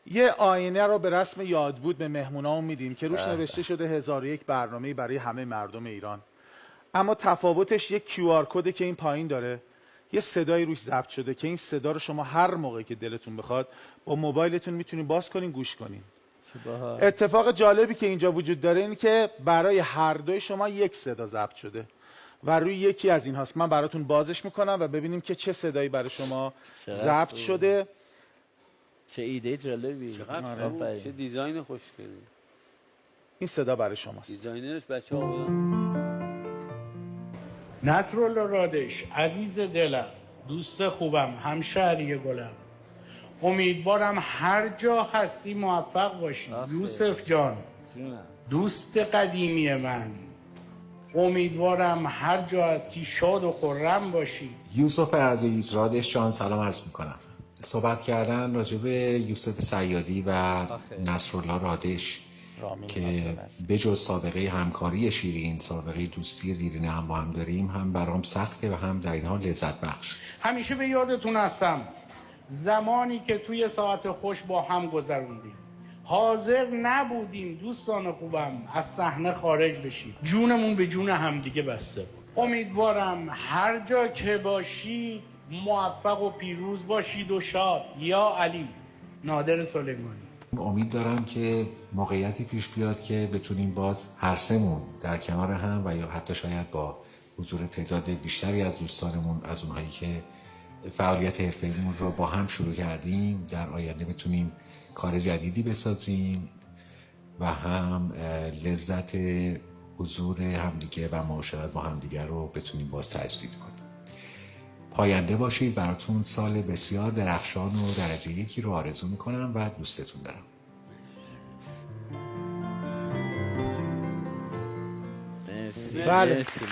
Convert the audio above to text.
یه آینه رو به رسم یاد بود به مهمونامون میدیم که روش نوشته شده 1001 برنامه برای همه مردم ایران. اما تفاوتش یه QR کده که این پایین داره، یه صدایی روش ضبط شده که این صدا رو شما هر موقعی که دلتون بخواد با موبایلتون میتونین باز کنین گوش کنین. اتفاق جالبی که اینجا وجود داره این که برای هر دوی شما یک صدا ضبط شده و روی یکی از این هاست. من براتون بازش میکنم و ببینیم که چه صدایی برای شما ضبط شده. چه ایده جالبی، چقدر چه دیزاین خوشگلی. این صدا برای شماست. دیزاینرش بچه‌ها بودن. نصرالله رادش، عزیز دلم، دوست خوبم، همشهری گلم، امیدوارم هر جا هستی موفق باشی. یوسف جان، دوست قدیمی من، امیدوارم هر جا هستی شاد و خرم باشی. یوسف عزیز، رادش جان، سلام عرض میکنم. صحبت کردن راجع به یوسف صیادی و نصرالله رادش که بجز سابقه همکاری شیرین، سابقه دوستی دیرینه هم با هم داریم، هم برام سخته و هم در این حال لذت بخش. همیشه به یادتون هستم زمانی که توی ساعت خوش با هم گذروندیم، حاضر نبودیم دوستان خوبم از صحنه خارج بشید، جونمون به جون همدیگه بسته بود. امیدوارم هر جا که باشید موفق و پیروز باشید و شاد. یا علی. نادر سلیمانی. امید دارم که موقعیتی پیش بیاد که بتونیم باز هر سمون در کنار هم و یا حتی شاید با حضور تعداد بیشتری از دوستانمون، از اونهایی که فعالیت حرفه‌ایمون رو با هم شروع کردیم، در آینده بتونیم کار جدیدی بسازیم و هم لذت حضور همدیگه و معاشرت با همدیگه رو بتونیم باز تجدید کنیم. پاینده باشید. براتون سال بسیار درخشان و درجه یکی رو آرزو میکنم و دوستتون دارم. مرسی. بله. مرسی.